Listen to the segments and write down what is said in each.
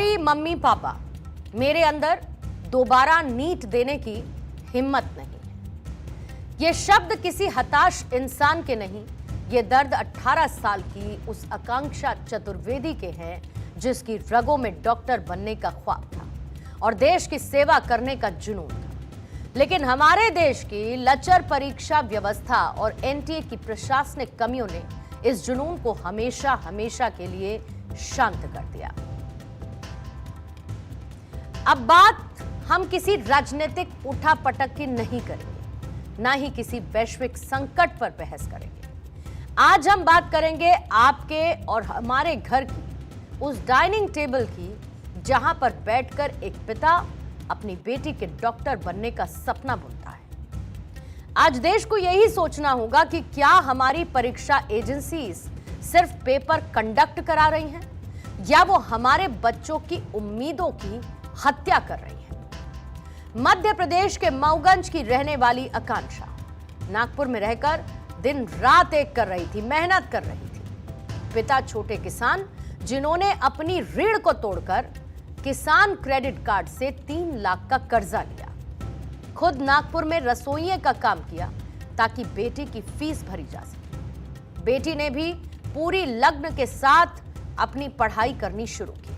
Sorry mummy papa, मेरे अंदर दोबारा नीट देने की हिम्मत नहीं है। ये शब्द किसी हताश इंसान के नहीं, ये दर्द 18 साल की उस आकांक्षा चतुर्वेदी के हैं जिसकी रगों में डॉक्टर बनने का ख्वाब था और देश की सेवा करने का जुनून था। लेकिन हमारे देश की लचर परीक्षा व्यवस्था और एनटीए की प्रशासनिक कमियों ने इस जुनून को हमेशा हमेशा के लिए शांत कर दिया। अब बात हम किसी राजनीतिक उठापटक की नहीं करेंगे, ना ही किसी वैश्विक संकट पर बहस करेंगे। आज हम बात करेंगे आपके और हमारे घर की, उस डाइनिंग टेबल की जहां पर बैठकर एक पिता अपनी बेटी के डॉक्टर बनने का सपना बुनता है। आज देश को यही सोचना होगा कि क्या हमारी परीक्षा एजेंसीज सिर्फ पेपर कंडक्ट करा रही हैं या वो हमारे बच्चों की उम्मीदों की हत्या कर रही हैं। मध्य प्रदेश के मऊगंज की रहने वाली आकांक्षा नागपुर में रहकर दिन रात एक कर रही थी, मेहनत कर रही थी। पिता छोटे किसान जिन्होंने अपनी रीढ़ को तोड़कर किसान क्रेडिट कार्ड से 3 लाख का कर्जा लिया, खुद नागपुर में रसोइये का काम किया ताकि बेटी की फीस भरी जा सके। बेटी ने भी पूरी लगन के साथ अपनी पढ़ाई करनी शुरू की।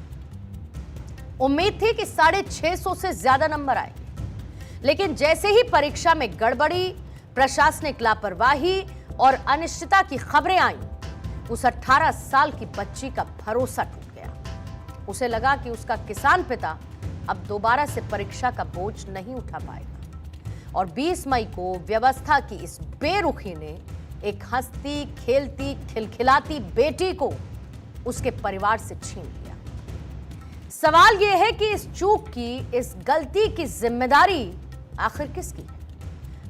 उम्मीद थी कि 650 से ज्यादा नंबर आएंगे, लेकिन जैसे ही परीक्षा में गड़बड़ी, प्रशासनिक लापरवाही और अनिश्चितता की खबरें आईं, उस 18 साल की बच्ची का भरोसा टूट गया। उसे लगा कि उसका किसान पिता अब दोबारा से परीक्षा का बोझ नहीं उठा पाएगा और 20 मई को व्यवस्था की इस बेरुखी ने एक हंसती, खेलती, खिलखिलाती बेटी को उसके परिवार से छीन लिया। सवाल यह है कि इस चूक की, इस गलती की जिम्मेदारी आखिर किसकी है?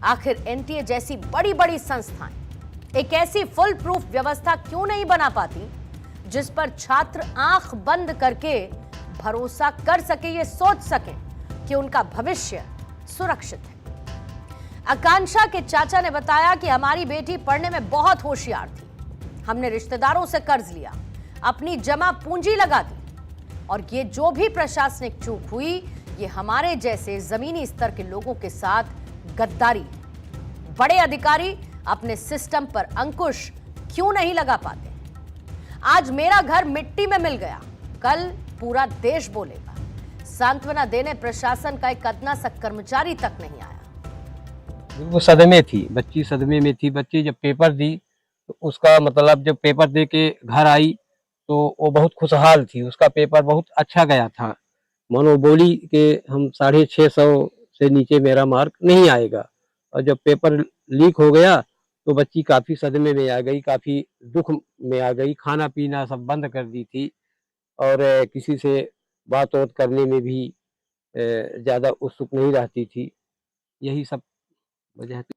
आखिर एनटीए जैसी बड़ी बड़ी संस्थाएं एक ऐसी फुल प्रूफ व्यवस्था क्यों नहीं बना पाती जिस पर छात्र आंख बंद करके भरोसा कर सके, ये सोच सकें कि उनका भविष्य सुरक्षित है। आकांक्षा के चाचा ने बताया कि हमारी बेटी पढ़ने में बहुत होशियार थी। हमने रिश्तेदारों से कर्ज लिया, अपनी जमा पूंजी लगा दी और ये जो भी प्रशासनिक चूक हुई, ये हमारे जैसे जमीनी स्तर के लोगों के साथ गद्दारी है। बड़े अधिकारी अपने सिस्टम पर अंकुश क्यों नहीं लगा पाते? आज मेरा घर मिट्टी में मिल गया, कल पूरा देश बोलेगा। सांत्वना देने प्रशासन का एक अदना सा कर्मचारी तक नहीं आया। वो सदमे थी, बच्ची सदमे में थी। बच्ची जब पेपर दी तो उसका मतलब जब पेपर दे के घर आई तो वो बहुत खुशहाल थी, उसका पेपर बहुत अच्छा गया था। मानो बोली कि हम 650 से नीचे मेरा मार्क नहीं आएगा। और जब पेपर लीक हो गया तो बच्ची काफ़ी सदमे में आ गई, काफ़ी दुख में आ गई। खाना पीना सब बंद कर दी थी और किसी से बात वोत करने में भी ज़्यादा उत्सुक नहीं रहती थी। यही सब वजह थी।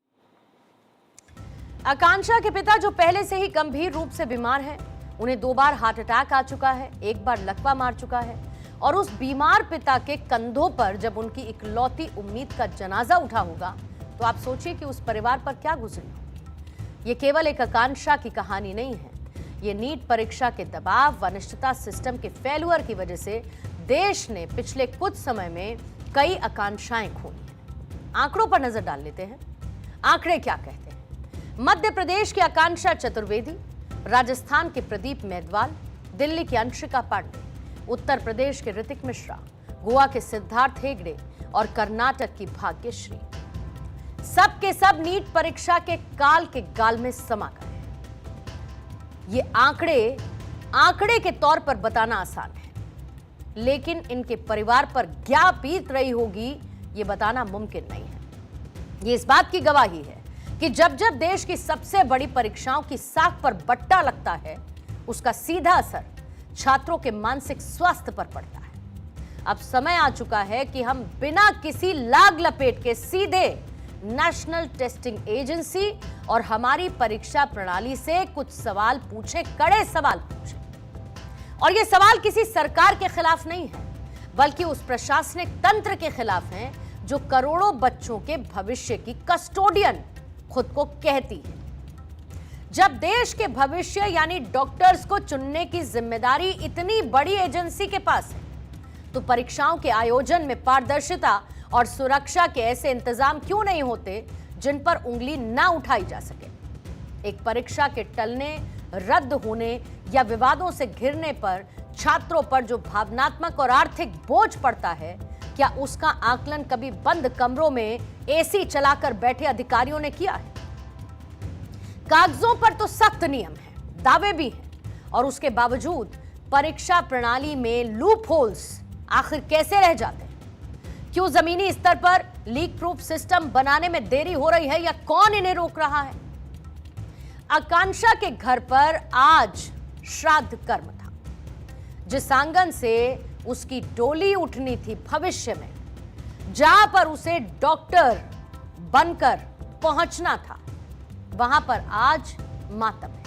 आकांक्षा के पिता जो पहले से ही गंभीर रूप से बीमार हैं, उन्हें 2 बार हार्ट अटैक आ चुका है, 1 बार लकवा मार चुका है और उस बीमार पिता के कंधों पर जब उनकी इकलौती उम्मीद का जनाजा उठा होगा तो आप सोचिए कि उस परिवार पर क्या गुजरी होगी। ये केवल एक आकांक्षा की कहानी नहीं है, ये नीट परीक्षा के दबाव, अनिश्चितता, सिस्टम के फेल्यूअर की वजह से देश ने पिछले कुछ समय में कई आकांक्षाएं खोई हैं। आंकड़ों पर नजर डाल लेते हैं। आंकड़े क्या कहते हैं? मध्य प्रदेश की आकांक्षा चतुर्वेदी, राजस्थान के प्रदीप मेदवाल, दिल्ली की अंशिका पांडे, उत्तर प्रदेश के ऋतिक मिश्रा, गोवा के सिद्धार्थ हेगड़े और कर्नाटक की भाग्यश्री, सब के सब नीट परीक्षा के काल के गाल में समा गए। ये आंकड़े के तौर पर बताना आसान है, लेकिन इनके परिवार पर क्या बीत रही होगी ये बताना मुमकिन नहीं है। ये इस बात की गवाही है कि जब जब देश की सबसे बड़ी परीक्षाओं की साख पर बट्टा लगता है, उसका सीधा असर छात्रों के मानसिक स्वास्थ्य पर पड़ता है। अब समय आ चुका है कि हम बिना किसी लाग लपेट के सीधे नेशनल टेस्टिंग एजेंसी और हमारी परीक्षा प्रणाली से कुछ सवाल पूछें, कड़े सवाल पूछें। और ये सवाल किसी सरकार के खिलाफ नहीं है, बल्कि उस प्रशासनिक तंत्र के खिलाफ हैं जो करोड़ों बच्चों के भविष्य की कस्टोडियन खुद को कहती है। जब देश के भविष्य यानी डॉक्टर्स को चुनने की जिम्मेदारी इतनी बड़ी एजेंसी के पास है, तो परीक्षाओं के आयोजन में पारदर्शिता और सुरक्षा के ऐसे इंतजाम क्यों नहीं होते जिन पर उंगली ना उठाई जा सके? एक परीक्षा के टलने, रद्द होने या विवादों से घिरने पर छात्रों पर जो भावनात्मक और आर्थिक बोझ पड़ता है, क्या उसका आकलन कभी बंद कमरों में एसी चलाकर बैठे अधिकारियों ने किया है? कागजों पर तो सख्त नियम है, दावे भी हैं, और उसके बावजूद परीक्षा प्रणाली में लूप होल्स आखिर कैसे रह जाते हैं? क्यों जमीनी स्तर पर लीक प्रूफ सिस्टम बनाने में देरी हो रही है या कौन इन्हें रोक रहा है? आकांक्षा के घर पर आज श्राद्ध कर्म था, जिस आंगन से उसकी डोली उठनी थी भविष्य में, जहां पर उसे डॉक्टर बनकर पहुंचना था, वहां पर आज मातम है।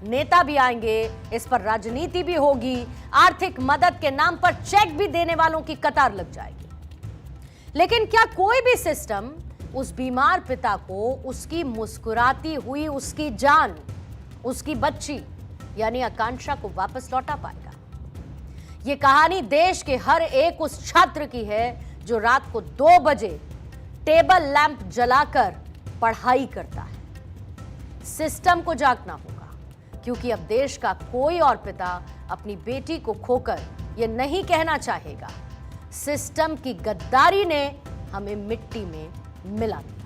नेता भी आएंगे, इस पर राजनीति भी होगी, आर्थिक मदद के नाम पर चेक भी देने वालों की कतार लग जाएगी। लेकिन क्या कोई भी सिस्टम उस बीमार पिता को उसकी मुस्कुराती हुई उसकी जान, उसकी बच्ची यानी आकांक्षा को वापस लौटा पाएगा? ये कहानी देश के हर एक उस छात्र की है जो रात को 2 बजे टेबल लैंप जलाकर पढ़ाई करता है। सिस्टम को जागना होगा, क्योंकि अब देश का कोई और पिता अपनी बेटी को खोकर यह नहीं कहना चाहेगा, सिस्टम की गद्दारी ने हमें मिट्टी में मिला दिया।